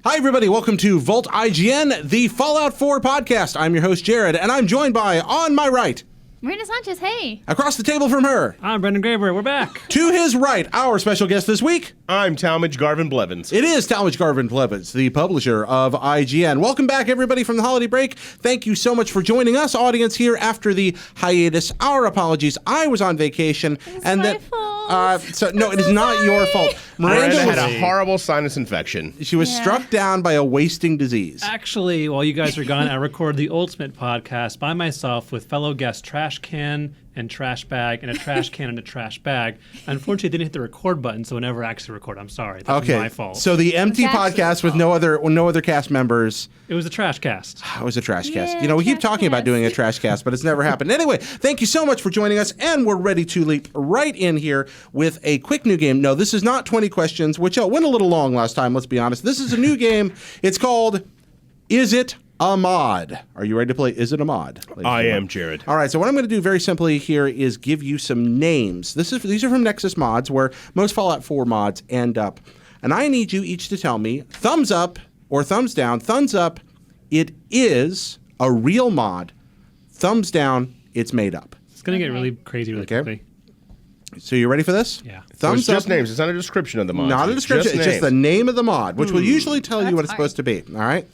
Hi, everybody. Welcome to Vault IGN, the Fallout 4 podcast. I'm your host, Jared, and I'm joined by, on my right, Marina Sanchez, hey. across the table from her, I'm Brendan Graber. We're back. to his right, our special guest this week. I'm Talmadge Garvin Blevins. It is Talmadge Garvin Blevins, the publisher of IGN. Welcome back, everybody, from the holiday break. Thank you so much for joining us, audience, here after the hiatus. Our apologies. I was on vacation. It's and my that, fault. No, it is not your fault. Miranda Miranda had a horrible sinus infection. She was struck down by a wasting disease. Actually, while you guys were gone, I recorded the Ultimate podcast by myself with fellow guests Trash Can and Trash Bag and a Trash Can and a Trash Bag. Unfortunately, I didn't hit the record button, so I never actually record. I'm sorry. That was my fault. So the empty It's actually podcast with no other cast members. It was a Trash Cast. It was a trash cast. Yeah, You know, we keep trash talking about cast. doing a trash cast, but it's never happened. Anyway, thank you so much for joining us, and we're ready to leap right in here with a quick new game. No, this is not 20 questions, which went a little long last time, let's be honest. This is a new game. It's called Is It a Mod? Are you ready to play Is It a Mod? I am, Jared. All right, so what I'm going to do very simply here is give you some names. These are from Nexus Mods, where most Fallout 4 mods end up. And I need you each to tell me, thumbs up or thumbs down. Thumbs up, it is a real mod. Thumbs down, it's made up. It's going to get really crazy really quickly. So you ready for this? Yeah. Thumbs It's just up. names. It's not a description of the mod. Not a description. It's just the name of the mod, which will usually tell you That's what it's hard. supposed to be. All right?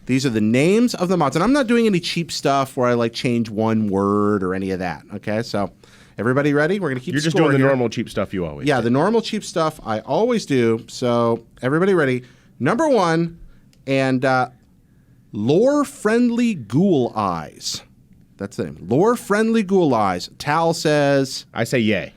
These are the names of the mods. And I'm not doing any cheap stuff where I like change one word or any of that. Okay? So everybody ready? We're going to keep You're just score doing the here. normal cheap stuff you always Yeah, do. the normal cheap stuff I always do. So everybody ready? Number one, and lore-friendly ghoul eyes. That's the name. Lore-friendly ghoul eyes. Tal says. I say yay.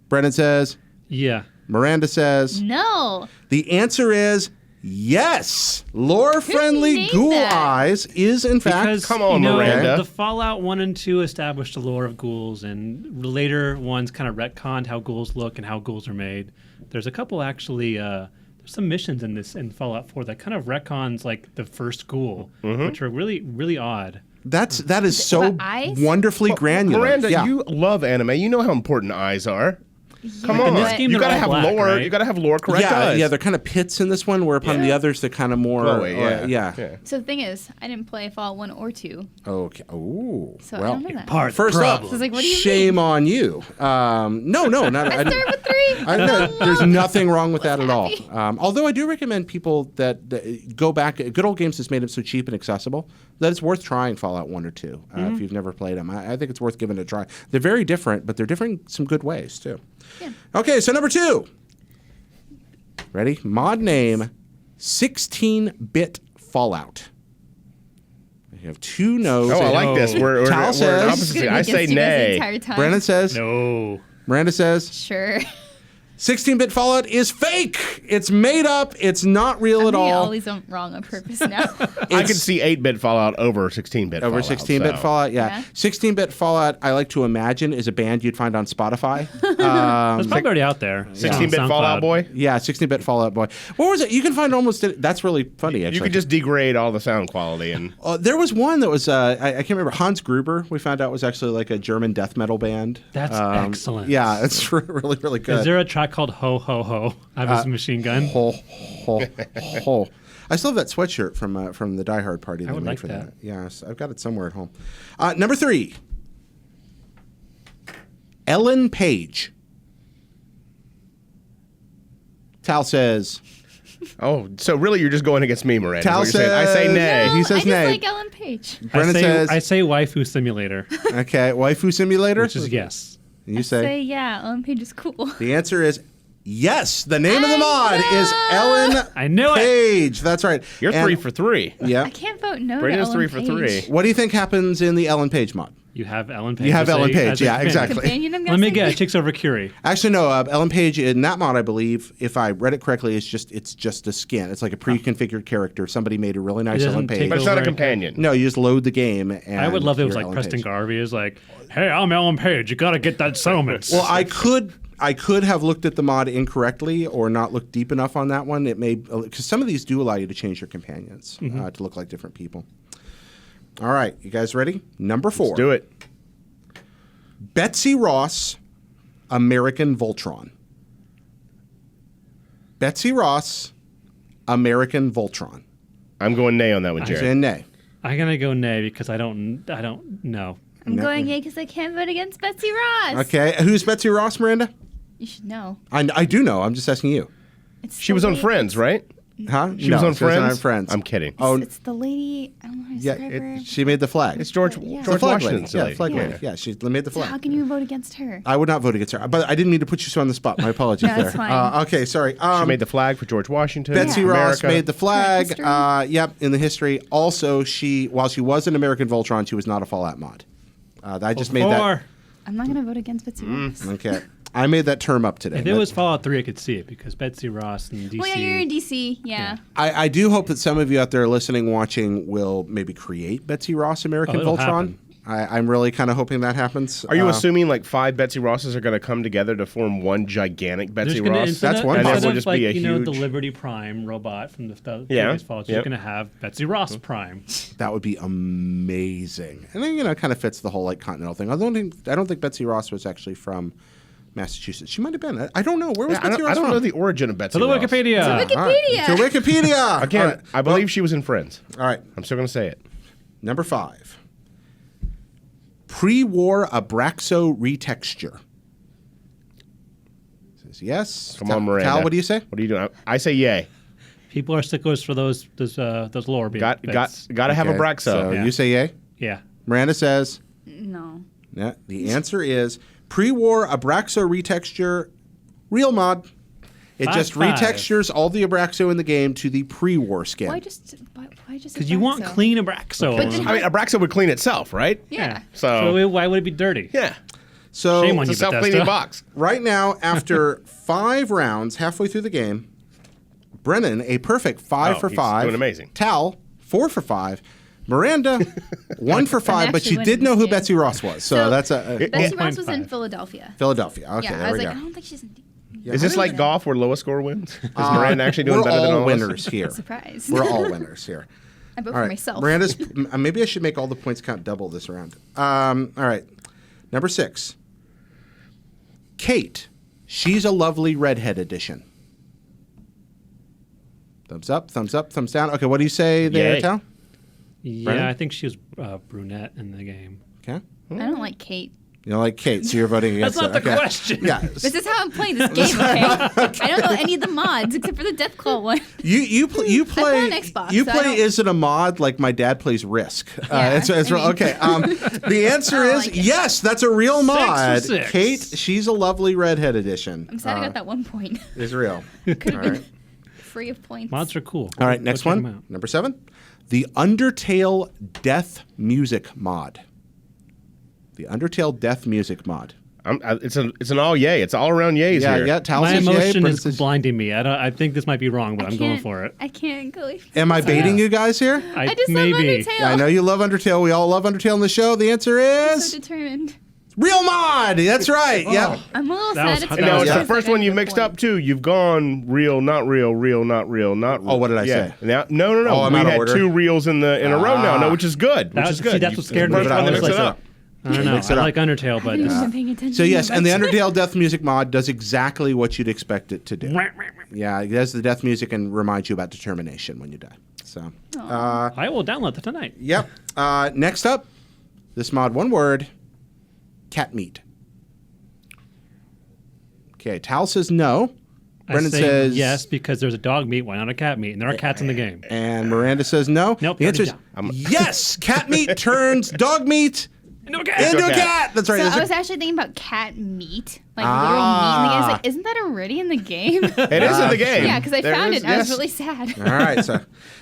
Brennan says. Yeah. Miranda says. No. The answer is yes. Lore-friendly named ghoul that? eyes is, in fact. Because, Come on, you know, Miranda. the Fallout 1 and 2 established the lore of ghouls, and later ones kind of retconned how ghouls look and how ghouls are made. There's a couple actually... there's some missions in Fallout 4 that kind of retcons like the first ghoul, which are really, really odd. that is so about eyes? wonderfully granular. Miranda, Yeah. you love anime. You know how important eyes are. Come Yeah, on. in this game, You they're gotta all have black, lore. right? You gotta have lore correct yeah, eyes. yeah, they're kind of pits in this one, where upon the others they're kind of more. Glowy, yeah. yeah. So the thing is, I didn't play Fallout 1 or 2, Okay. Ooh. so I well, don't know that. Part first the up, problem. So it's like, what do you shame mean? on you. No, not. I started with 3. There's nothing wrong with that at all. happy. Although I do recommend people that go back. Good Old Games has made them so cheap and accessible that it's worth trying Fallout 1 or 2 if you've never played them. I think it's worth giving it a try. They're very different, but they're different in some good ways too. Yeah. Okay, so number 2. Ready? Mod name 16-bit Fallout. You have 2 no's. Oh, I like No. this. We're Tal says- opposite. I say nay. Brennan says. No. Miranda says. Sure. 16-bit Fallout is fake. It's made up. It's not real I'm at getting all. all these wrong on purpose now. I can see 8-bit Fallout over 16-bit Over Fallout. 16-bit so. Fallout, yeah. Yeah. 16-bit Fallout, I like to imagine, is a band you'd find on Spotify. It's probably already out there. 16-bit on Fallout SoundCloud. boy? Yeah, 16-bit Fallout Boy. What was it? You can find almost... That's really funny, You actually. could just degrade all the sound quality and... There was one that was... I can't remember. Hans Gruber, we found out, was actually like a German death metal band. That's excellent. Yeah, it's really, really good. Is there a track called Ho Ho Ho? I have a machine gun. Ho, ho, ho. I still have that sweatshirt from the Die Hard party they would made like for that. Yes, I've got it somewhere at home. Number 3. Ellen Page. Tal says. Oh, so really you're just going against me, Miranda. Tal is what you're saying. I say says- nay. He says I just nay. like Ellen Page. Brennan says. I say Waifu Simulator, Okay, Waifu Simulator. which is yes. And you Say yeah, Ellen Page is cool. the answer is yes. The name of the mod is Ellen I knew it. Page. That's right. You're And- 3 for 3. Yeah. I can't vote no Brandon's to Ellen 3 for Page. 3. What do you think happens in the Ellen Page mod? You have Ellen Page. You have as Ellen a- Page, as a yeah, companion. exactly. Companion, I'm Let me guessing? guess. It takes over Curie. Actually, no. Ellen Page in that mod, I believe, if I read it correctly, it's just a skin. It's like a pre-configured character. Somebody made a really nice It Ellen doesn't take Page. But it's not a Over. companion. No, you just load the game. And I would love if it was you're like Ellen Preston Page. Garvey is like, hey, I'm Ellen Page. You got to get that settlement. Well, I could have looked at the mod incorrectly or not looked deep enough on that one. It may because some of these do allow you to change your companions to look like different people. All right, you guys ready? Number 4. Let's do it. Betsy Ross, American Voltron. Betsy Ross, American Voltron. I'm going nay on that one, I'm Jared. saying nay. I'm gonna go nay because I don't know. I'm going yay because I can't vote against Betsy Ross. Okay, who's Betsy Ross, Miranda? You should know. I do know. I'm just asking you. It's She the was on lady- Friends, right? Huh? She was on she wasn't Friends? on Friends. I'm kidding. Oh, It's the lady. I don't know how to describe her. she made the flag. It's George Yeah. The George flag Washington. lady. Yeah, the flag Yeah. lady. Yeah, she made the So flag. how can you vote against her? I would not vote against her, but I didn't mean to put you so on the spot. My apologies No, there. it's fine. Okay, sorry. She made the flag for George Washington. Betsy Yeah. Ross America. made the flag. History. Yep, in the history. Also, while she was an American Voltron, she was not a Fallout mod. I just made that. Or I'm not going to vote against Betsy Ross. Okay, I made that term up today. if it was Fallout 3, I could see it because Betsy Ross and DC. Well, yeah, you're in DC. Yeah. I do hope that some of you out there listening, watching, will maybe create Betsy Ross American it'll Voltron. happen. I'm really kind of hoping that happens. Are you assuming like 5 Betsy Rosses are going to come together to form one gigantic Betsy There's gonna, Ross? instead That's of, one instead possible. of Just like, be a the huge- Liberty Prime robot from the Yeah, previous Fallout, you're yep. gonna have Betsy Ross Prime. That would be amazing, and then it kind of fits the whole like continental thing. I don't think Betsy Ross was actually from Massachusetts. She might have been. I don't know. Where was I Betsy don't, Ross I don't from? know the origin of Betsy To the Ross. Wikipedia. Wikipedia. All right. To Wikipedia. Again, All right. I believe she was in Friends. All right. I'm still going to say it. Number 5. Pre-war Abraxo retexture. Says yes. Come on, Miranda. Cal, what do you say? What are you doing? I say yay. People are sticklers for those lore Got bits. to have a Okay, Braxo. So Yeah. you say yay. Yeah. Miranda says No. yeah. The answer is pre-war Abraxo retexture, real mod. It just 5-5. retextures all the Abraxo in the game to the pre-war skin. Why just? Because you want clean Abraxo. But then- I mean, Abraxo would clean itself, right? Yeah. So, why would it be dirty? yeah. So Shame on It's you, a self-cleaning Bethesda. box. right now, after 5 rounds, halfway through the game, Brennan, a perfect 5 Oh, for he's 5. doing amazing. Tal, 4 for 5. Miranda, 1 for 5, but actually you did winning know who this game. Betsy Ross was. So that's a Betsy Yeah. Ross was in 1.5. Philadelphia. Philadelphia. Okay, Yeah, there I was we like, go. I don't think she's in. Is this like golf where lowest score wins? Is Miranda actually doing We're better than all all of us? winners here. Surprise. We're all winners here. I vote All for right, myself. Miranda's. Maybe I should make all the points count double this round. All right, number 6. Kate, she's a lovely redhead edition. Thumbs up, thumbs down. Okay, what do you say there, Yay. Tal? Yeah, Brennan? I think she was brunette in the game. Okay, I don't like Kate. you don't like Kate, so you're voting against That's not it. the Okay. question. Yeah, This is how I'm playing this game, okay? I don't know any of the mods except for the Deathclaw one. you play on Xbox, you so I play don't- Is It a Mod like my dad plays Risk. Yeah, it's I mean- okay. The answer I is like it. yes. That's a real for mod. 6. Kate, she's a lovely redhead edition. I'm sad I got that 1 point. Is real. Could have All been right. free of points. Mods are cool. All right, Go next check 'em one. out. Number 7. The Undertale Death Music mod. The Undertale Death Music mod. It's an all yay. It's all around yays Yeah, here. yeah. Tal My says yay, emotion Brennan is says- blinding me. I think this might be wrong, but I'm going can't- for it. I can't go. Am I baiting you guys here? I just maybe. love Undertale. Yeah, I know you love Undertale. We all love Undertale in the show. The answer I'm is so determined. real mod. That's right. Yeah. I'm a little That was- sad. that No, was- it's Yeah. the first one you mixed up too. You've gone real, not real, real, not real, not real. Oh, what did I yeah. say? Now, no. Oh, I'm we out of had order. 2 reels in a row now. No, which is good. Which is good. See, that's You- what scared the me. first it one out. to mix Mix it it up. I don't know. Mix it I up. like Undertale, I but haven't been paying attention. So yes, and the much. Undertale Death Music mod does exactly what you'd expect it to do. Yeah, it does the death music and reminds you about determination when you die. So, I will download that tonight. yep. Next up, this mod, one word, cat meat. Okay, Tal says no. Brendan I say says yes because there's a dog meat, why not a cat meat? And there are cats in the game. and Miranda says no. Nope, The answer is already yes. Cat meat turns dog meat No cat. into a cat. cat. That's right. So That's I right. was actually thinking about cat meat, like literal meat. And I was like, isn't that already in the game? It is in the game. Yeah, because I There found is- it. And I was yes. really sad. All right. So,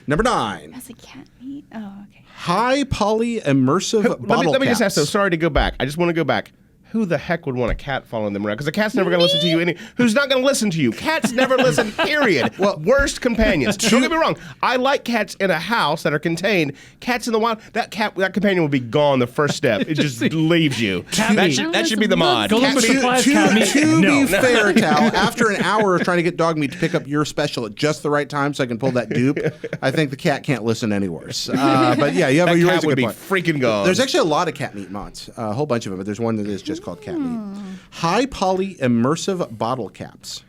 number 9, I was like, cat meat? Oh, okay. high poly immersive bottle Let me just ask. caps. So sorry to go back. I just want to go back. Who the heck would want a cat following them around? Because a cat's never going to listen to you. Who's not going to listen to you? Cats never listen. Period. Well, worst companions. Don't get me wrong. I like cats in a house that are contained. Cats in the wild. That companion will be gone the first step. It just leaves you. Cat That meat. should be the mod. Go Cat look for meat. supplies, cat meat. To No. be fair, Tal, after an hour of trying to get dog meat to pick up your special at just the right time so I can pull that dupe, I think the cat can't listen any worse. But yeah, you That raise cat a would good be point. freaking gone. There's actually a lot of cat meat mods, a whole bunch of them, but there's one that is just called cat meat. High poly immersive bottle caps.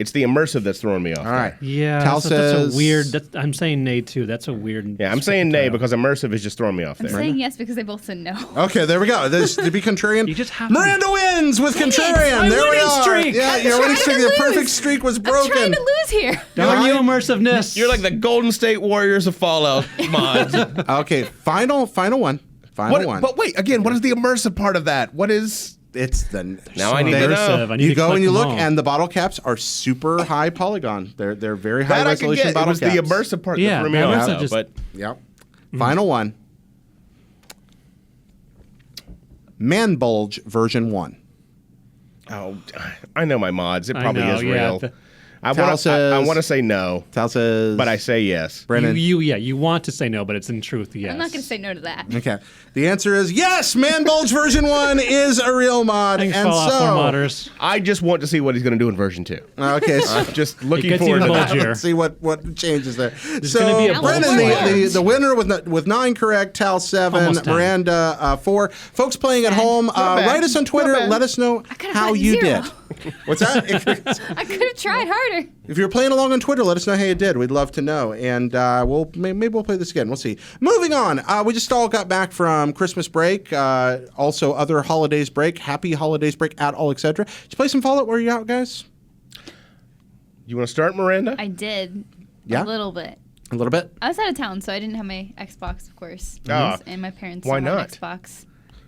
It's the immersive that's throwing me off. All right. Yeah, Tal that's says a weird. I'm saying nay too. That's a weird. Yeah, I'm saying nay because immersive is just throwing me off I'm there. saying yes because they both said no. Okay, there we go. This, to be contrarian, You just have to Miranda wins with contrarian. My There we winning are. streak. Yeah, I'm your winning trying streak. to The lose. perfect streak was I'm trying broken. to lose here. Darn you, immersiveness. You're like the Golden State Warriors of Fallout mods. Okay, final one. Final one. But wait, again, what is the immersive part of that? What is... It's the Now I need to know. Immersive. I need You to go collect and you them look, all. and the bottle caps are super high polygon. They're very high That I could resolution get. It bottle was caps. the immersive part Yeah, that threw me that off, was though, just- but... Yep. Final one. Man Bulge version 1. Oh, I know my mods. It I probably know, is yeah, real. the- I Tal want says- to say no, Tal says, but I say yes. Brennan. You want to say no, but it's in truth yes. I'm not going to say no to that. Okay. The answer is yes. Man Bulge version 1 is a real mod, Thanks, and Fallout 4 so modders. I just want to see what he's going to do in version 2. okay. So, I'm just looking gets forward to even that. bulgier. let's see what changes there. There's So gonna be a Brennan, bulge. the winner with 9 correct, Tal 7, Almost 10. Miranda 4. Folks playing at Sad. home, bad. write us on Twitter. Not bad. Let us know I could've how gotten you 0. did. What's that? I could have tried harder. If you're playing along on Twitter, let us know how you did. We'd love to know, and maybe we'll play this again. We'll see. Moving on, we just all got back from Christmas break, also other holidays break. Happy holidays break at all, etc. Did you play some Fallout? Where are you out, guys? You want to start, Miranda? I did. Yeah? A little bit. A little bit. I was out of town, so I didn't have my Xbox, of course. Ah. And my parents Why don't have an not? Xbox.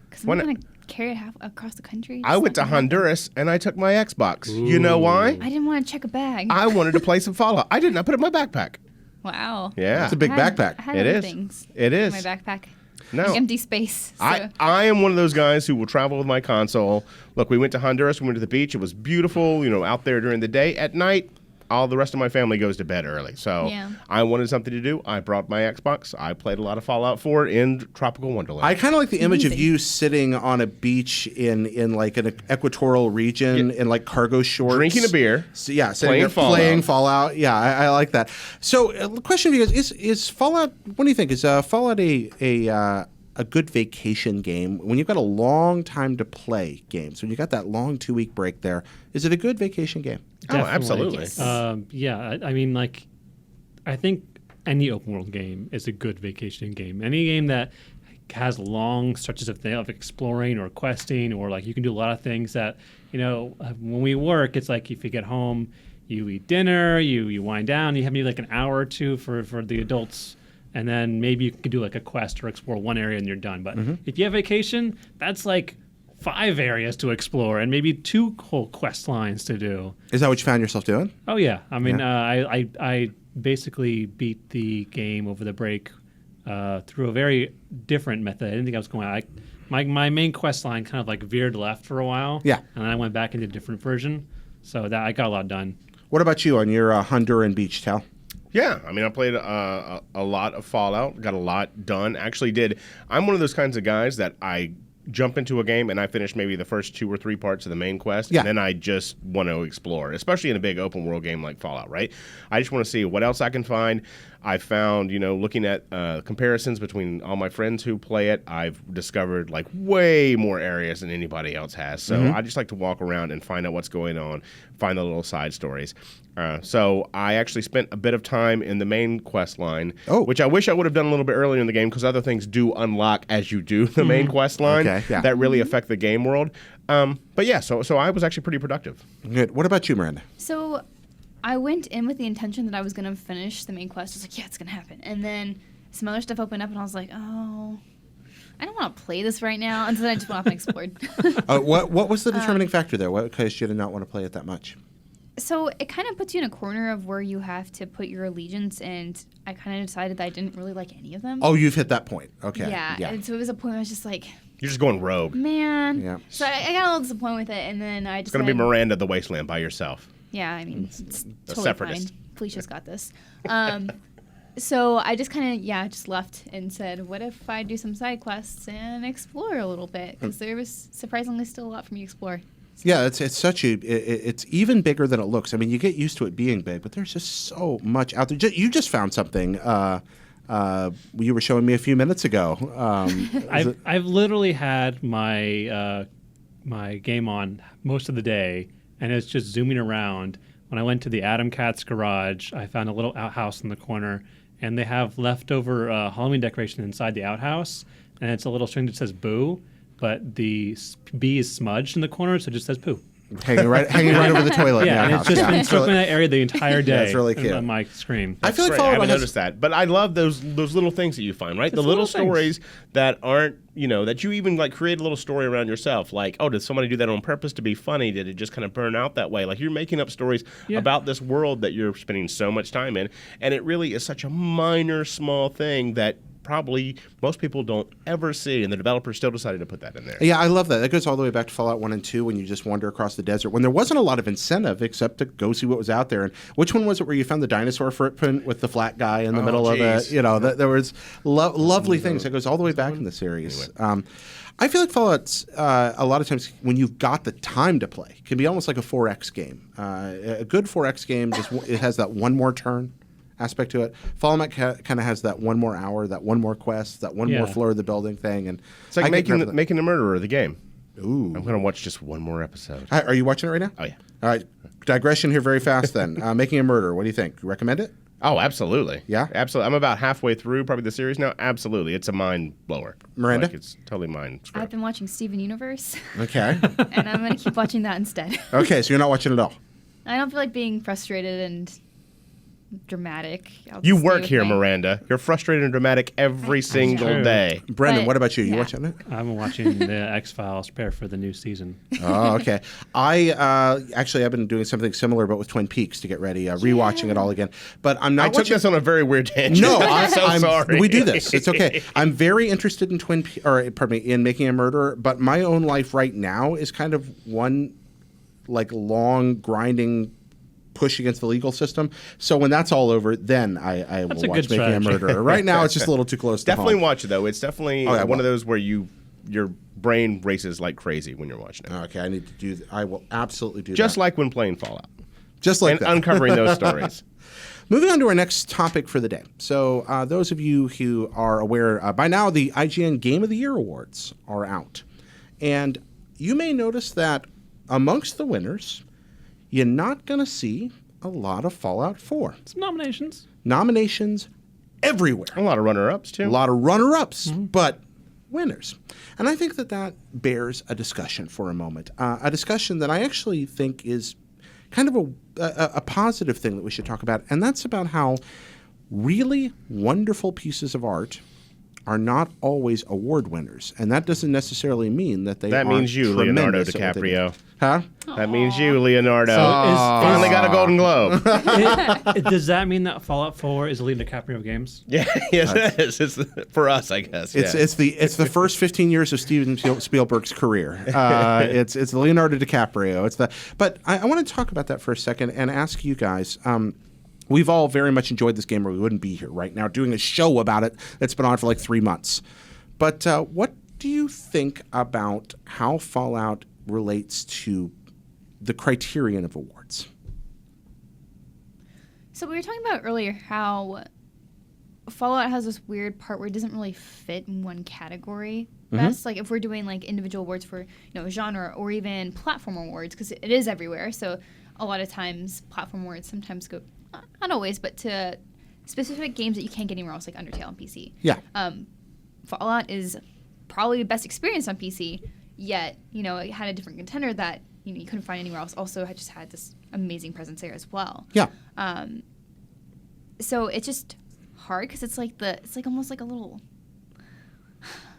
Because Why I'm not? going to carry it across the country. I went to Honduras and I took my Xbox. You know why? I didn't want to check a bag. I wanted to play some Fallout. I didn't. I put it in my backpack. Wow. Yeah. It's a big I had- backpack. I had It other is. things It in is. my backpack. No. Like empty space. So. I am one of those guys who will travel with my console. Look, we went to Honduras. We went to the beach. It was beautiful, out there during the day. At night, all the rest of my family goes to bed early. So Yeah. I wanted something to do. I brought my Xbox. I played a lot of Fallout 4 in Tropical Wonderland. I kind of like the image of Amazing. you sitting on a beach in like an equatorial region in like cargo shorts, Drinking a beer, So, yeah, sitting playing there Fallout. playing Fallout. Yeah, I like that. So, the question for you guys is Fallout. What do you think? Is Fallout a good vacation game when you've got a long time to play games? When you got that long 2-week break there, is it a good vacation game? Oh, Definitely. absolutely. Yes. Yeah, I mean, like, I think any open world game is a good vacation game. Any game that has long stretches of exploring or questing, or like you can do a lot of things that, when we work, it's like if you get home, you eat dinner, you wind down, you have maybe like an hour or two for the adults, and then maybe you can do like a quest or explore one area and you're done. But if you have vacation, that's like 5 areas to explore and maybe 2 whole quest lines to do. Is that what you found yourself doing? Oh yeah, I mean, I basically beat the game over the break through a very different method. I didn't think I was going. My main quest line kind of like veered left for a while. Yeah. and then I went back into a different version, so that I got a lot done. What about you on your Honduran beach, Tal? Yeah, I mean, I played a lot of Fallout, got a lot done. Actually did. I'm one of those kinds of guys that I jump into a game and I finish maybe the first 2 or 3 parts of the main quest, Yeah. and then I just want to explore, especially in a big open world game like Fallout, right? I just want to see what else I can find. I found, looking at comparisons between all my friends who play it, I've discovered like way more areas than anybody else has. So I just like to walk around and find out what's going on, find the little side stories. So I actually spent a bit of time in the main quest line, which I wish I would have done a little bit earlier in the game because other things do unlock as you do the main quest line that really affect the game world. But yeah, so I was actually pretty productive. Good. What about you, Miranda? So I went in with the intention that I was going to finish the main quest. I was like, yeah, it's going to happen. And then some other stuff opened up, and I was like, oh, I don't want to play this right now. And so then I just went off and explored. What was the determining factor there? What caused you to not want to play it that much? So it kind of puts you in a corner of where you have to put your allegiance, and I kind of decided that I didn't really like any of them. Oh, you've hit that point. Okay. Yeah. And so it was a point where I was just like, You're just going rogue. man. Yeah. So I got a little disappointed with it, and then I It's just going to be Miranda the Wasteland by yourself. Yeah, I mean, it's a totally separatist. fine. Felicia's got this. So I just kind of, just left and said, what if I do some side quests and explore a little bit? Because there was surprisingly still a lot for me to explore. Yeah, it's such it's even bigger than it looks. I mean, you get used to it being big, but there's just so much out there. You just found something. You were showing me a few minutes ago. I've literally had my my game on most of the day, and it's just zooming around. when I went to the Adam Cat's garage, I found a little outhouse in the corner, and they have leftover Halloween decoration inside the outhouse, and it's a little string that says "boo," but the bee is smudged in the corner, so it just says "poo." hanging right over the toilet. Yeah, in and your it's house. just been circling that area the entire day. That's really cute. On my screen. I feel like Great. I Fallout haven't has noticed that, but I love those little things that you find, right? It's the little little things. stories that aren't, that you even like create a little story around yourself. Like, oh, did somebody do that on purpose to be funny? Did it just kind of burn out that way? Like you're making up stories about this world that you're spending so much time in, and it really is such a minor, small thing that probably most people don't ever see, and the developers still decided to put that in there. Yeah, I love that. That goes all the way back to Fallout 1 and 2 when you just wander across the desert, when there wasn't a lot of incentive except to go see what was out there. And which one was it where you found the dinosaur footprint with the flat guy in the middle of it? There was lovely things. That goes all the way back in the series. Anyway. I feel like Fallout's, a lot of times when you've got the time to play, can be almost like a 4X game. A good 4X game, it has that one more turn aspect to it. Fallout kind of has that one more hour, that one more quest, that one more floor of the building thing, and It's like making the Murderer the game. Ooh, I'm going to watch just one more episode. Are you watching it right now? Oh, yeah. All right, digression here very fast then. Making a Murderer, what do you think? You recommend it? Oh, absolutely. Yeah? Absolutely. I'm about halfway through probably the series now. Absolutely. It's a mind blower. Miranda? Like, it's totally mind I've screwed. been watching Steven Universe, Okay. and I'm going to keep watching that instead. Okay, so you're not watching it all. I don't feel like being frustrated and dramatic. I'll You just stay work with here, my- Miranda. You're frustrated and dramatic every single True. day. Brendan, But, what about you? You yeah. watching it? I'm watching the X-Files prepare for the new season. Oh, okay. I've been doing something similar, but with Twin Peaks to get ready, rewatching it all again. But I'm not I took watching. this on a very weird tangent. No, I'm so sorry. We do this. It's okay. I'm very interested in in Making a Murderer, but my own life right now is kind of one like long grinding push against the legal system. So when that's all over, then I will a watch good Making a strategy. Murderer. Right now, it's just a little too close to Definitely home. watch it, though. It's definitely I one will. of those where your brain races like crazy when you're watching it. Okay, I need to do. I will absolutely do Just that. like when playing Fallout. Just like And that. uncovering those stories. Moving on to our next topic for the day. So, those of you who are aware, by now the IGN Game of the Year Awards are out. And you may notice that amongst the winners, you're not going to see a lot of Fallout 4. Some nominations. Nominations everywhere. A lot of runner-ups, too. A lot of runner-ups, but winners. And I think that bears a discussion for a moment. A discussion that I actually think is kind of a positive thing that we should talk about, and that's about how really wonderful pieces of art are not always award winners, and that doesn't necessarily mean that they That aren't means you, Leonardo tremendous at what they do. DiCaprio. Huh? That means you, Leonardo. So Finally got a Golden Globe. Does that mean that Fallout 4 is the Leonardo DiCaprio games? Yeah, yes, it is. It's for us, I guess. It's the first 15 years of Steven Spielberg's career. It's Leonardo DiCaprio. But I want to talk about that for a second and ask you guys. We've all very much enjoyed this game, or we wouldn't be here right now doing a show about it that's been on for like 3 months. But what do you think about how Fallout relates to the criterion of awards? So we were talking about earlier how Fallout has this weird part where it doesn't really fit in one category best. Like if we're doing like individual awards for genre or even platform awards, because it is everywhere. So a lot of times platform awards sometimes go, not always, but to specific games that you can't get anywhere else, like Undertale on PC. Yeah. Fallout is probably the best experience on PC, yet it had a different contender that you couldn't find anywhere else. Also, had this amazing presence there as well. Yeah. So it's just hard because it's like almost like a little.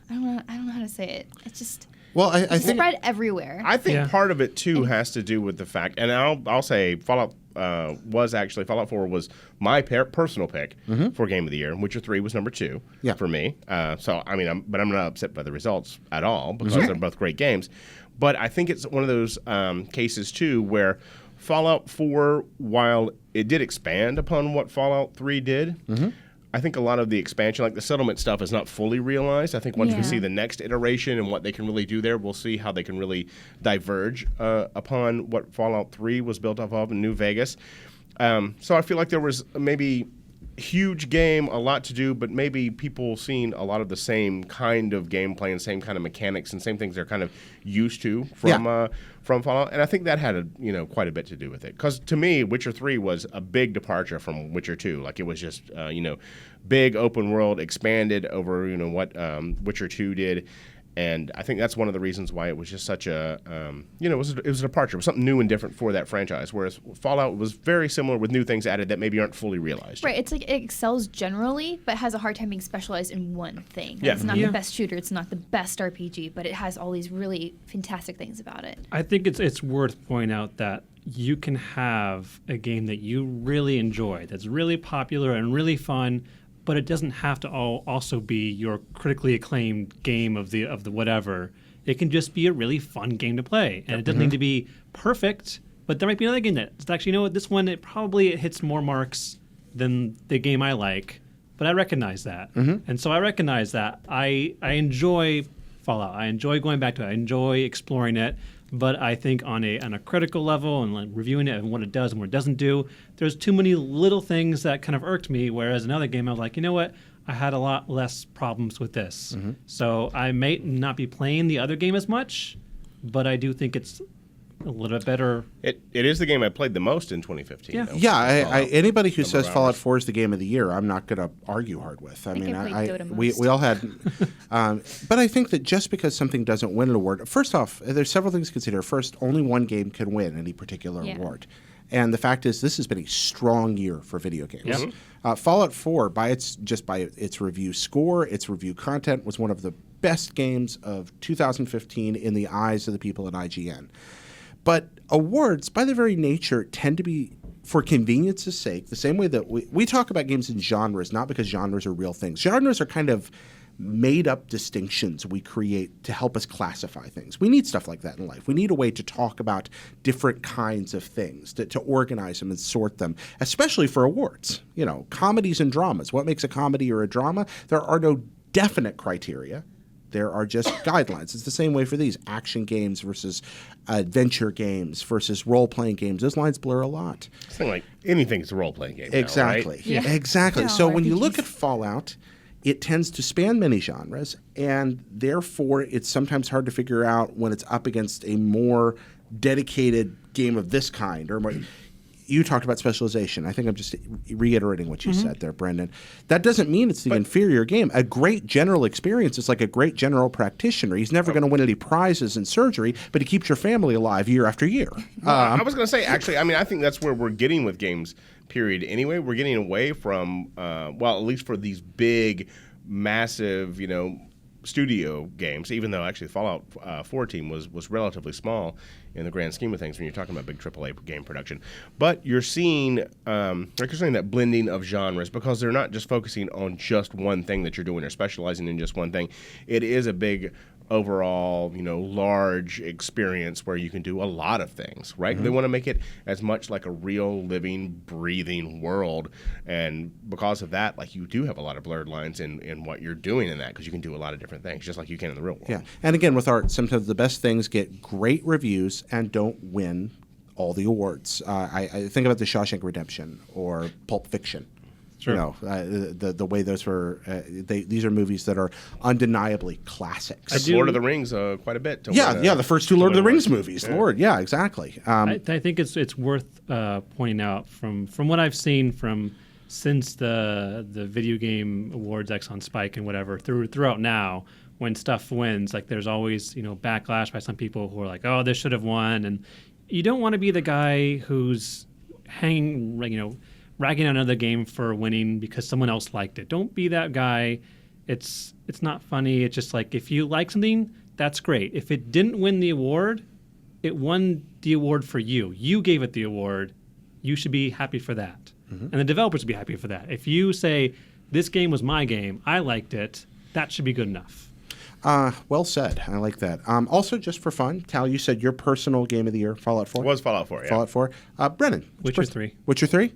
I don't know how to say it. It's just. Well, I It's think spread everywhere. I think Yeah. part of it too has to do with the fact, and I'll say Fallout Fallout 4 was my personal pick for Game of the Year. Witcher 3 was number 2 for me. So I mean, I'm not upset by the results at all because they're both great games. But I think it's one of those cases too where Fallout 4, while it did expand upon what Fallout 3 did. I think a lot of the expansion, like the settlement stuff, is not fully realized. I think once we see the next iteration and what they can really do there, we'll see how they can really diverge upon what Fallout 3 was built off of in New Vegas. So I feel like there was maybe huge game, a lot to do, but maybe people seeing a lot of the same kind of gameplay and same kind of mechanics and same things they're kind of used to from Fallout. And I think that had quite a bit to do with it. Because to me, Witcher 3 was a big departure from Witcher 2. Like it was just big open world, expanded over what Witcher 2 did. And I think that's one of the reasons why it was just such a, it was a departure. It was something new and different for that franchise, whereas Fallout was very similar with new things added that maybe aren't fully realized. Right. It's like it excels generally, but has a hard time being specialized in one thing. Yeah. It's not the best shooter. It's not the best RPG, but it has all these really fantastic things about it. I think it's worth pointing out that you can have a game that you really enjoy, that's really popular and really fun, but it doesn't have to also be your critically acclaimed game of the whatever. It can just be a really fun game to play, and it doesn't need to be perfect. But there might be another game that's actually, this one it hits more marks than the game I like. But I recognize that, and so I recognize that I enjoy Fallout. I enjoy going back to it. I enjoy exploring it. But I think on a critical level and like reviewing it and what it does and what it doesn't do, there's too many little things that kind of irked me. Whereas another game, I was like, you know what? I had a lot less problems with this. So I may not be playing the other game as much, but I do think it's a little bit better. It is the game I played the most in 2015. Yeah. though. Yeah, anybody who says Fallout hours. 4 is the game of the year, I'm not going to argue hard with. I mean, I played Dota we most. all had, but I think that just because something doesn't win an award, first off, there's several things to consider. First, only one game can win any particular award. And the fact is, this has been a strong year for video games. Fallout 4, by its review score, its review content, was one of the best games of 2015 in the eyes of the people at IGN. But awards, by their very nature, tend to be for convenience's sake, the same way that we talk about games in genres, not because genres are real things. Genres are kind of made-up distinctions we create to help us classify things. We need stuff like that in life. We need a way to talk about different kinds of things, to organize them and sort them, especially for awards. Comedies and dramas. What makes a comedy or a drama? There are no definite criteria. There are just guidelines. It's the same way for these action games versus adventure games versus role-playing games. Those lines blur a lot. It's like anything's a role-playing game. Exactly. Now, right? Exactly. Yeah, So when you RPGs. look at Fallout, it tends to span many genres, and therefore it's sometimes hard to figure out when it's up against a more dedicated game of this kind or more. You talked about specialization. I think I'm just reiterating what you said there, Brendan. That doesn't mean it's the inferior game. A great general experience is like a great general practitioner. He's never going to win any prizes in surgery, but he keeps your family alive year after year. I was going to say, actually, I think that's where we're getting with games, period. Anyway, we're getting away from, at least for these big, massive, studio games, even though actually the Fallout 4 team was relatively small in the grand scheme of things when you're talking about big AAA game production. But you're seeing, that blending of genres because they're not just focusing on just one thing that you're doing or specializing in just one thing. It is a big overall, large experience where you can do a lot of things, right? They want to make it as much like a real living, breathing world. And because of that, like you do have a lot of blurred lines in what you're doing in that because you can do a lot of different things just like you can in the real world. Yeah. And again, with art, sometimes the best things get great reviews and don't win all the awards. I think about The Shawshank Redemption or Pulp Fiction. Sure. The way those were, these are movies that are undeniably classics. Like Lord of the Rings quite a bit. The first two Lord of the Rings movies. Yeah. Lord, yeah, exactly. I think it's worth pointing out from what I've seen since the video game awards X on Spike and whatever throughout now. When stuff wins, like there's always backlash by some people who are like, oh, this should have won, and you don't want to be the guy who's ragging on another game for winning because someone else liked it. Don't be that guy. It's not funny. It's just like if you like something, that's great. If it didn't win the award, it won the award for you. You gave it the award. You should be happy for that. And the developers should be happy for that. If you say, this game was my game, I liked it, that should be good enough. Well said. I like that. Also, just for fun, Tal, you said your personal game of the year, Fallout 4? It was Fallout 4, yeah. Fallout 4. Brennan. Witcher 3. Witcher 3?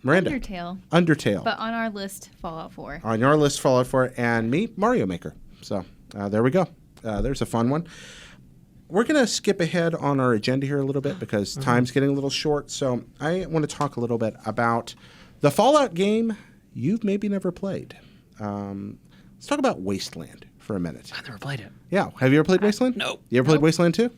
Miranda. Undertale. But on our list, Fallout 4. On your list, Fallout 4. And me, Mario Maker. So there we go. There's a fun one. We're going to skip ahead on our agenda here a little bit because time's getting a little short. So I want to talk a little bit about the Fallout game you've maybe never played. Let's talk about Wasteland for a minute. I never played it. Yeah. Have you ever played Wasteland? Nope. You ever played Wasteland 2?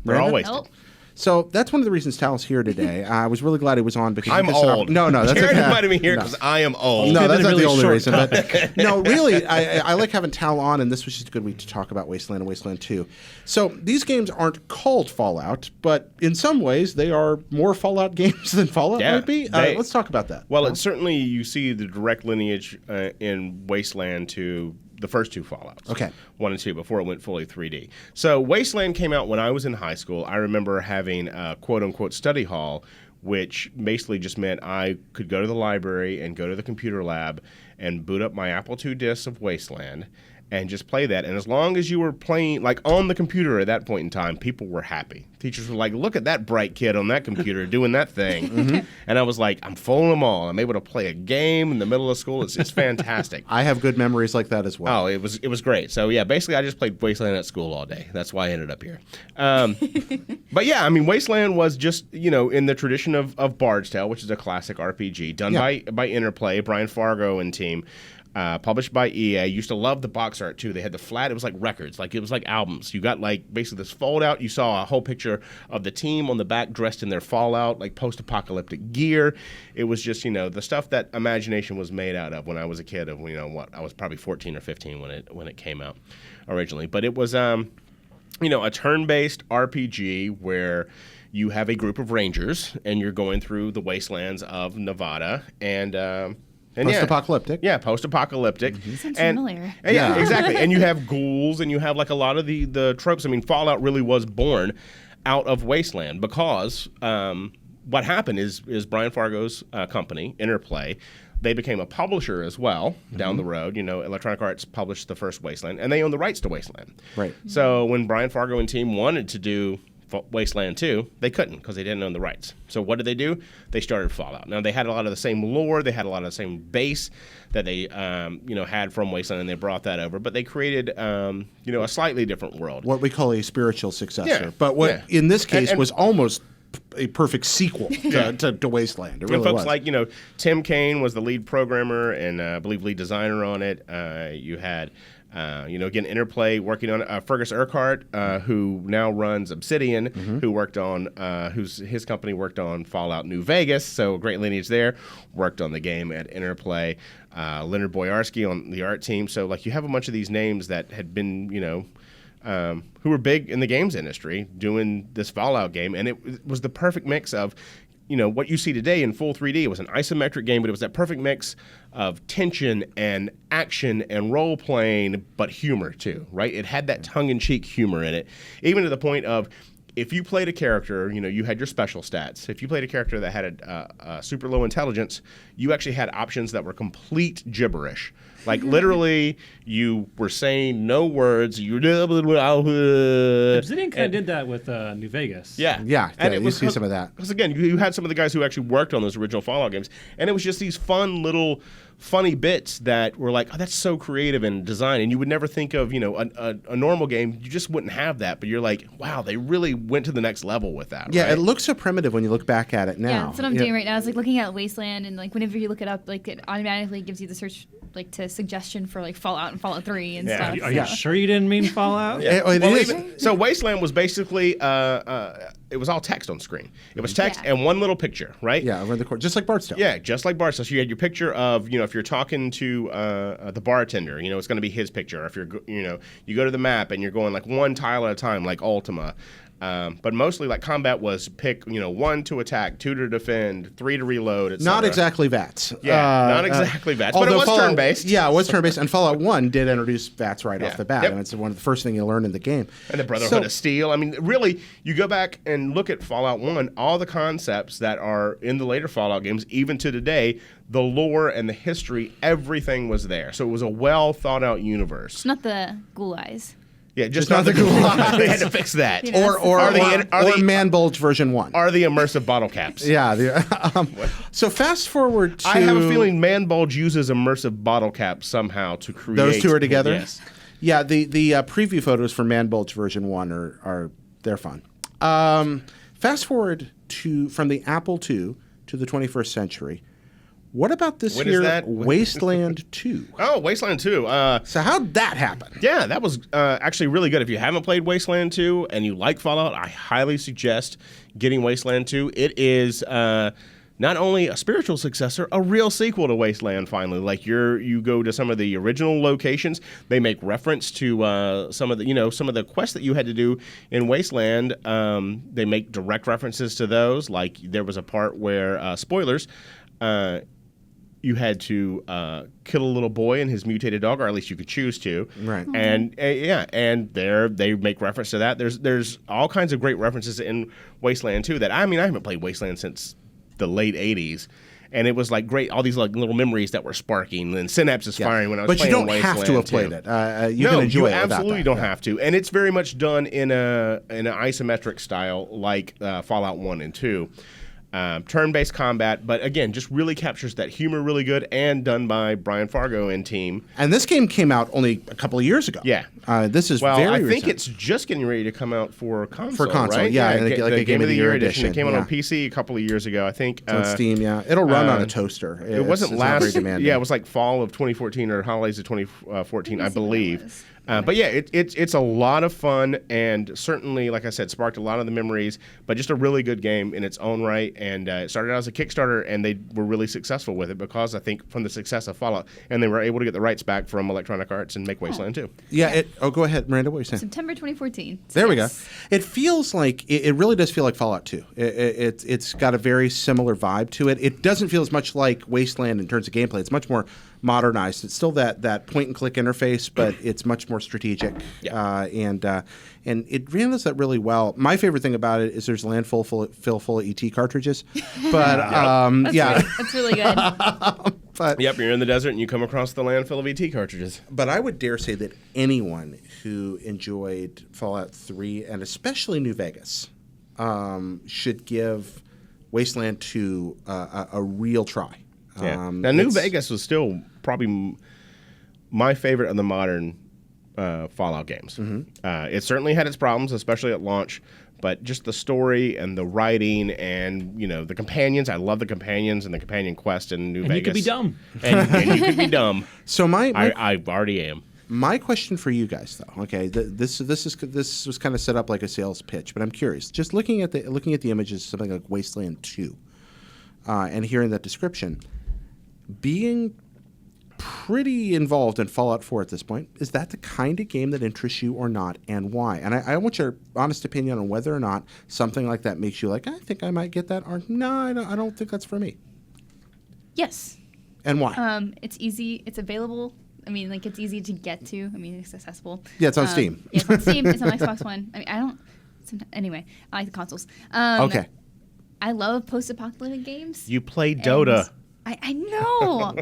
They're all Brandon? wasted. Nope. So that's one of the reasons Tal's here today. I was really glad he was on because I'm he gets an old. No, that's Jared okay. invited me here No. because I am old. No, Give that's it a not the really only short reason. But no, really, I like having Tal on, and this was just a good week to talk about Wasteland and Wasteland 2. So these games aren't called Fallout, but in some ways they are more Fallout games than Fallout Yeah, might be. they- Let's talk about that. Well, it's certainly you see the direct lineage in Wasteland to the first two Fallouts. Okay. 1 and 2, before it went fully 3D. So Wasteland came out when I was in high school. I remember having a quote-unquote study hall, which basically just meant I could go to the library and go to the computer lab and boot up my Apple II discs of Wasteland and just play that. And as long as you were playing, like, on the computer at that point in time, people were happy. Teachers were like, look at that bright kid on that computer doing that thing. And I was like, I'm fooling them all. I'm able to play a game in the middle of school. It's fantastic. I have good memories like that as well. Oh, it was great. So yeah, basically I just played Wasteland at school all day. That's why I ended up here. But yeah, I mean, Wasteland was just, in the tradition of Bard's Tale, which is a classic RPG done by Interplay, Brian Fargo and team. Published by EA. Used to love the box art too. They had the flat. It was like records. Like it was like albums. You got like basically this fold out. You saw a whole picture of the team on the back dressed in their Fallout like post-apocalyptic gear. It was just the stuff that imagination was made out of when I was a kid. Of I was probably 14 or 15 when it came out originally. But it was a turn-based RPG where you have a group of rangers and you're going through the wastelands of Nevada and Post-apocalyptic. Yeah, post-apocalyptic. Sounds And- familiar. and yeah, exactly. And you have ghouls, and you have like a lot of the tropes. I mean, Fallout really was born out of Wasteland because what happened is Brian Fargo's company, Interplay, they became a publisher as well down the road. Electronic Arts published the first Wasteland, and they own the rights to Wasteland. Right. So when Brian Fargo and team wanted to do Wasteland 2, they couldn't because they didn't own the rights. So what did they do? They started Fallout. Now, they had a lot of the same lore. They had a lot of the same base that they had from Wasteland, and they brought that over. But they created a slightly different world. What we call a spiritual successor. Yeah, But what yeah. in this case And- was almost a perfect sequel to Wasteland. It really folks was. like, Tim Kaine was the lead programmer and I believe lead designer on it. You had... again, Interplay working on it. Fergus Urquhart, who now runs Obsidian, who worked on, his company worked on Fallout New Vegas, so great lineage there. Worked on the game at Interplay. Leonard Boyarsky on the art team. So, like, you have a bunch of these names that had been, who were big in the games industry doing this Fallout game, and it was the perfect mix of, what you see today in full 3D. It was an isometric game, but it was that perfect mix of tension and action and role-playing, but humor too, right? It had that tongue-in-cheek humor in it, even to the point of if you played a character, you had your special stats. If you played a character that had a super low intelligence, you actually had options that were complete gibberish. Like, literally, you were saying no words. Obsidian kind of did that with New Vegas. Yeah. Yeah, And it you was see some of that. Because, again, you had some of the guys who actually worked on those original Fallout games, and it was just these fun little funny bits that were like, oh, that's so creative in design, and you would never think of, a normal game. You just wouldn't have that, but you're like, wow, they really went to the next level with that. Yeah, right? it looks so primitive when you look back at it now. Yeah, that's what I'm doing right now. It's like looking at Wasteland, and like whenever you look it up, like it automatically gives you the search like to suggestion for like Fallout and Fallout 3 and Yeah. stuff. Are you sure you didn't mean Fallout? It Well, is. so Wasteland was basically it was all text on screen. It was text Yeah. and one little picture, right? Yeah, around the court, just like Bard's Tale. Yeah, just like Bard's Tale. So you had your picture of, if you're talking to the bartender, it's going to be his picture. Or if you're, you go to the map and you're going like one tile at a time, like Ultima. But mostly like combat was pick, 1 to attack, 2 to defend, 3 to reload, etc. Not exactly VATS. Yeah, not exactly VATS, but it although was Fallout- turn-based. Yeah, it was turn-based, and Fallout 1 did introduce VATS right Yeah. off the bat, Yep. and it's one of the first things you learn in the game. And the Brotherhood of Steel. I mean, really, you go back and look at Fallout 1, all the concepts that are in the later Fallout games, even to today, the lore and the history, everything was there. So it was a well-thought-out universe. It's not the ghoul eyes. Yeah, just not not the the Google eyes. They had to fix that. Yeah. Or Are the Man Bulge version 1. Are the immersive bottle caps? Yeah. So fast forward to... I have a feeling Man Bulge uses immersive bottle caps somehow to create... Those two are together? Yes. Yeah, the preview photos for Man Bulge version 1 are they're fun. Fast forward from the Apple II to the 21st century. What about this When is here that? Wasteland 2? Oh, Wasteland 2. So how'd that happen? Yeah, that was actually really good. If you haven't played Wasteland 2 and you like Fallout, I highly suggest getting Wasteland 2. It is not only a spiritual successor, a real sequel to Wasteland. Finally, like you go to some of the original locations. They make reference to some of the quests that you had to do in Wasteland. They make direct references to those. Like there was a part where spoilers. You had to kill a little boy and his mutated dog, or at least you could choose to. Right. And and there they make reference to that. There's all kinds of great references in Wasteland 2 that I haven't played Wasteland since the late 80s. And it was like great, all these like little memories that were sparking and synapses firing when I was playing Wasteland. But you don't have to have played it. You can enjoy it without that. Absolutely don't have to. And it's very much done in an isometric style like Fallout 1 and 2. Turn-based combat, but again, just really captures that humor really good, and done by Brian Fargo and team. And this game came out only a couple of years ago. Yeah. This is Well, very I think recent. it's just getting ready to come out for console. For console, right? yeah, like a Game of the Year edition. edition, It came out on yeah. PC a couple of years ago, I think. It's on Steam, yeah. It'll run on a toaster. It wasn't it's not last. very demanding. Yeah, it was like fall of 2014 or holidays of 2014, I Let me see what believe. it was. But yeah, it's a lot of fun, and certainly, like I said, sparked a lot of the memories. But just a really good game in its own right. And it started out as a Kickstarter, and they were really successful with it because I think from the success of Fallout, and they were able to get the rights back from Electronic Arts and make Wasteland 2. Yeah. Go ahead, Miranda. What were you saying? September 2014. There we go. Yes. It feels like it really does feel like Fallout 2. It's got a very similar vibe to it. It doesn't feel as much like Wasteland in terms of gameplay. It's much more modernized. It's still that point and click interface, but it's much more strategic. Yeah. And it handles that really well. My favorite thing about it is there's a landfill full of ET cartridges. But That's really good. But Yep, you're in the desert and you come across the landfill of ET cartridges. But I would dare say that anyone who enjoyed Fallout 3 and especially New Vegas should give Wasteland 2 a real try. Yeah. Now, New Vegas was still probably my favorite of the modern Fallout games. It certainly had its problems, especially at launch, but just the story and the writing and, the companions. I love the companions and the companion quest in New Vegas. You could be dumb. And you could be dumb. So I already am. My question for you guys, though, okay, this was kind of set up like a sales pitch, but I'm curious. Just looking at the images, something like Wasteland 2, and hearing that description, being pretty involved in Fallout 4 at this point, is that the kind of game that interests you or not, and why? And I want your honest opinion on whether or not something like that makes you like, I think I might get that, or no, I don't think that's for me. Yes. And why? It's easy. It's available. I mean, like, it's easy to get to. I mean, it's accessible. Yeah, it's on Steam. Yeah, it's on Steam. It's on Xbox One. I mean, I don't... Anyway, I like the consoles. Okay. I love post-apocalyptic games. You play Dota. I know.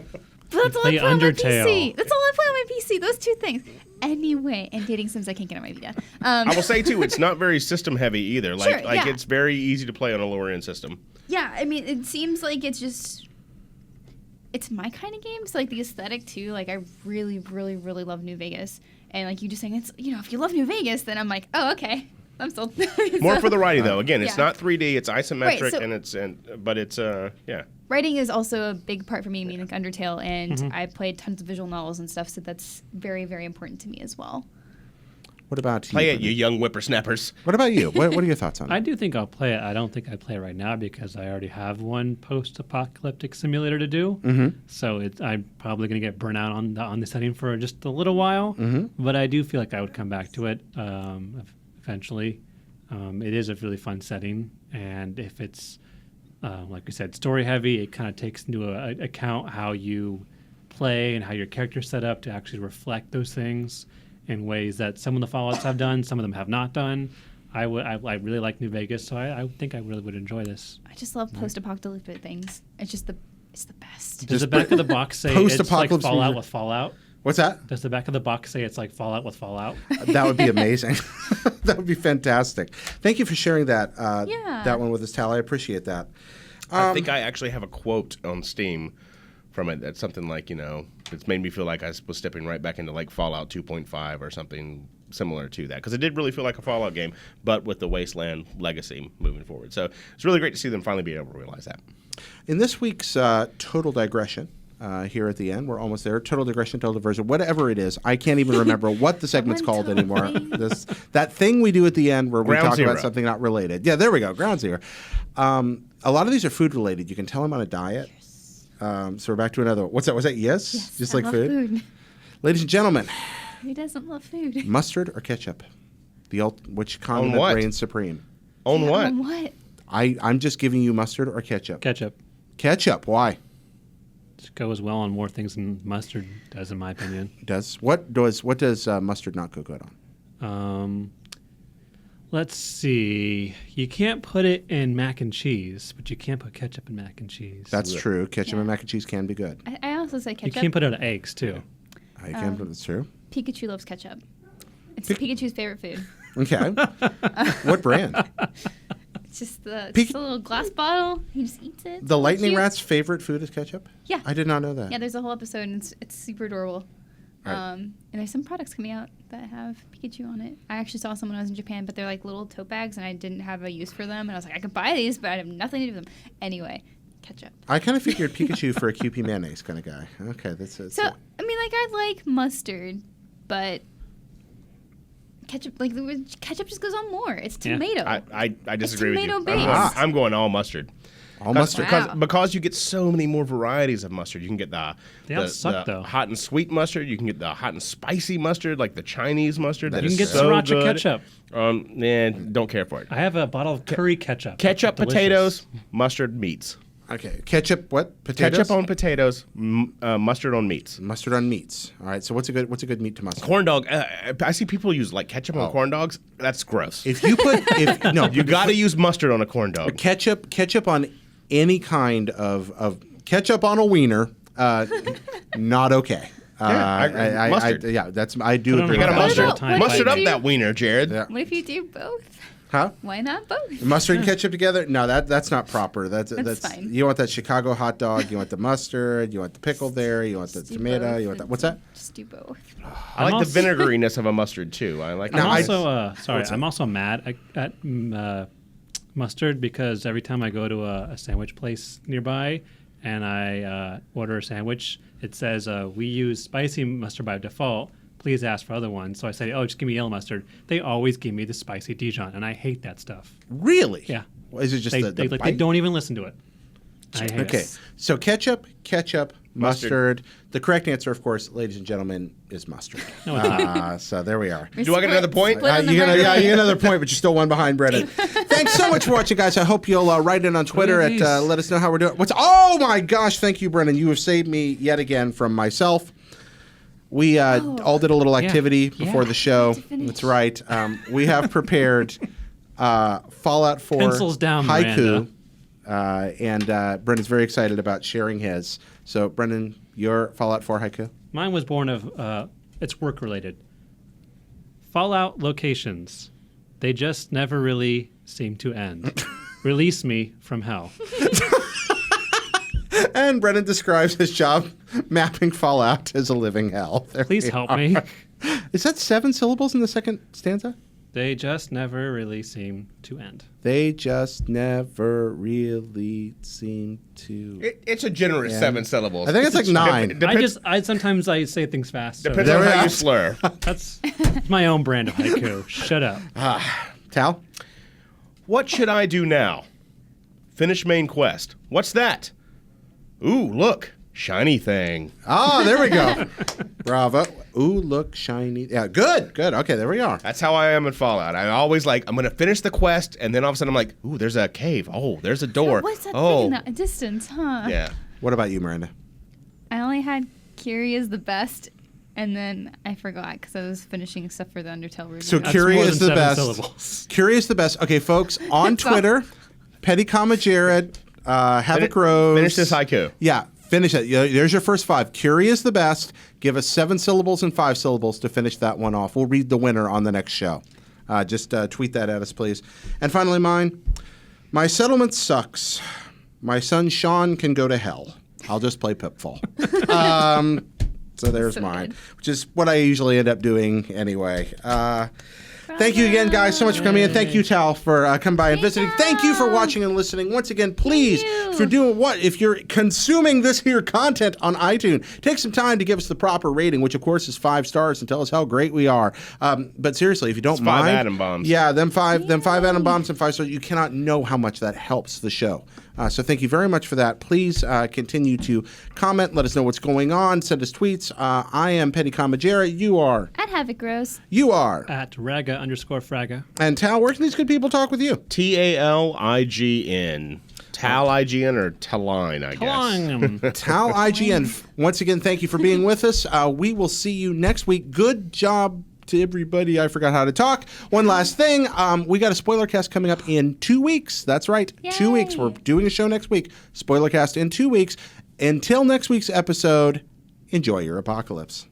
But that's all I play play on my Undertale. PC. That's all I play on my PC. Those two things. Anyway, and dating sims I can't get on my Vita. I will say, too, it's not very system heavy either. Sure, yeah. It's very easy to play on a lower end system. Yeah, I mean, it seems like it's just... It's my kind of game. So, like, the aesthetic, too. Like, I really, really, really love New Vegas. And, like, you just saying, it's if you love New Vegas, then I'm like, oh, okay. I'm sold. More for the writing, though. Again, it's Yeah. not 3D. It's isometric, Right, but it's yeah. Writing is also a big part for me. I mean, like Undertale, and I played tons of visual novels and stuff, so that's very, very important to me as well. What about you? Play it, you young whippersnappers. What about you? What are your thoughts on I it? do think I'll play it. I don't think I'd play it right now because I already have one post-apocalyptic simulator to do. So I'm probably going to get burnt out on the setting for just a little while. But I do feel like I would come back to it eventually. It is a really fun setting, and if it's like we said, story heavy, it kind of takes into account how you play and how your character's set up to actually reflect those things in ways that some of the Fallouts have done, some of them have not done. I really like New Vegas, so I think I really would enjoy this. I just love post-apocalyptic things. It's the best. Does the back of the box say it's like Post-apocalypse Fallout music. with Fallout? What's that? Does the back of the box say it's like Fallout with Fallout? That would be amazing. That would be fantastic. Thank you for sharing that that one with us, Tal. I appreciate that. I think I actually have a quote on Steam from it that's something like, it's made me feel like I was stepping right back into like Fallout 2.5 or something similar to that because it did really feel like a Fallout game, but with the Wasteland legacy moving forward. So it's really great to see them finally be able to realize that. In this week's Total Digression, here at the end, we're almost there. Total Digression, Total Diversion, whatever it is. I can't even remember what the segment's called anymore. That thing we do at the end where we Ground talk Zero. about something not related. Yeah, there we go. Ground Zero. A lot of these are food related. You can tell I'm on a diet. So we're back to another one. What's that? Was that yes? Yes, Just I like love food? Ladies and gentlemen, Who doesn't love food? mustard or ketchup? Which what? condiment reigns supreme? On what? On what? I'm just giving you mustard or ketchup. Ketchup. Ketchup. Why? Just goes well on more things than mustard does, in my opinion. What does mustard not go good on? Let's see. You can't put it in mac and cheese, but you can put ketchup in mac and cheese. That's true. Ketchup Yeah. and mac and cheese can be good. I also say You ketchup. can put it on eggs, too. I can, but it's true. Pikachu loves ketchup. It's Pikachu's favorite food. Okay. What brand? It's just the Pik- just a little glass bottle. He just eats it. The So lightning cute. rat's favorite food is ketchup? Yeah. I did not know that. Yeah, there's a whole episode, and it's super adorable. Right. And there's some products coming out that have Pikachu on it. I actually saw some when I was in Japan, but they're like little tote bags, and I didn't have a use for them. And I was like, I could buy these, but I have nothing to do with them. Anyway, ketchup. I kind of figured Pikachu for a QP mayonnaise kind of guy. Okay, that's it. So, I mean, like, I like mustard, but ketchup, like, ketchup just goes on more. It's Yeah. tomato. I disagree with you. tomato-based. I'm going all mustard. all mustard. Wow. Because you get so many more varieties of mustard. You can get They all suck, the though. hot and sweet mustard. You can get the hot and spicy mustard, like the Chinese mustard. That You is can get so sriracha good. ketchup. Don't care for it. I have a bottle of curry ketchup. Ketchup, Delicious. potatoes, mustard, meats. Okay, ketchup. What? Potatoes. Ketchup on potatoes, mustard on meats. mustard on meats. All right. So what's a good meat to mustard? Corn dog. I see people use like ketchup on corn dogs. That's gross. If you put You got to use mustard on a corn dog. ketchup on any kind of ketchup on a wiener, not okay. I agree. Mustard. I do Put it on agree. a with You got to that. mustard. about- what Mustard if up you- that wiener, Jared. Yeah. What if you do both? Huh? Why not both? Mustard and ketchup together? No, that's not proper. That's fine. You want that Chicago hot dog? You want the mustard? You want the pickle there? You want the Just do tomato? both. You want that? What's that? Just do both. I like I'm the vinegariness of a mustard too. I like. I'm Now, I- also sorry. What's I'm also mad at mustard because every time I go to a sandwich place nearby and I order a sandwich, it says we use spicy mustard by default. Please ask for other ones. So I say, oh, just give me yellow mustard. They always give me the spicy Dijon, and I hate that stuff. Really? Yeah. Well, is it just They, the they bite? don't even listen to it. I hate Okay, it. so ketchup, Mustard. mustard. The correct answer, of course, ladies and gentlemen, is mustard. No, it's not. So there we are. Do I get another point? Split on the You right get leg. another point, but you're still one behind Brennan. Thanks so much for watching, guys. I hope you'll write in on Twitter Look at at these. let us know how we're doing. Oh my gosh! Thank you, Brennan. You have saved me yet again from myself. We all did a little activity before the show. finish. That's right. We have prepared Fallout 4 Pencils down, haiku, and Brendan's very excited about sharing his. So, Brendan, your Fallout 4 haiku. Mine was born of it's work related. Fallout locations. They just never really seem to end. Release me from hell. And Brendan describes his job mapping Fallout as a living hell. There Please we help are. me. Is that 7 syllables in the second stanza? They just never really seem to end. They just never really seem to. It's a generous 7 syllables. I think it's like 9. Sometimes I say things fast. So Depends There on we how are. you slur. that's my own brand of haiku. Shut up. Tal? What should I do now? Finish main quest. What's that? Ooh, look. Shiny thing. Oh, there we go. Bravo. Ooh, look, shiny. Yeah, good. Okay, there we are. That's how I am in Fallout. I always like, I'm going to finish the quest, and then all of a sudden I'm like, ooh, there's a cave. Oh, there's a door. What's that oh. thing in that distance, huh? Yeah. What about you, Miranda? I only had Curie is the best, and then I forgot because I was finishing stuff for the Undertale review. So That's Curie more is than the 7 best. syllables. Curie is the best. Okay, folks, on Twitter, Petty Comma Jared, Havoc Rose. Finish this haiku. Yeah, finish it. There's your first 5. Curie is the best. Give us 7 syllables and 5 syllables to finish that one off. We'll read the winner on the next show. Just tweet that at us, please. And finally, mine. My settlement sucks. My son Sean can go to hell. I'll just play Pitfall. So there's So mine, good. which is what I usually end up doing anyway. Thank you again, guys, so much for coming in. Thank you, Tal, for coming by and visiting. Thank you for watching and listening. Once again, please, if you're consuming this here content on iTunes, take some time to give us the proper rating, which of course is 5 stars, and tell us how great we are. But seriously, if you don't mind, 5 atom bombs. Yeah, them five atom bombs and 5 stars. You cannot know how much that helps the show. So thank you very much for that. Please continue to comment. Let us know what's going on. Send us tweets. I am Penny Kamajera. You are? At Havoc Rose. You are? At Raga_Fraga. And Tal, where can these good people talk with you? TALIGN. Tal IGN or Taline, I guess. Tal IGN. Once again, thank you for being with us. We will see you next week. Good job to everybody. I forgot how to talk. One last thing. We got a spoiler cast coming up in 2 weeks. That's right. Yay. 2 weeks. We're doing a show next week. Spoiler cast in 2 weeks. Until next week's episode, enjoy your apocalypse.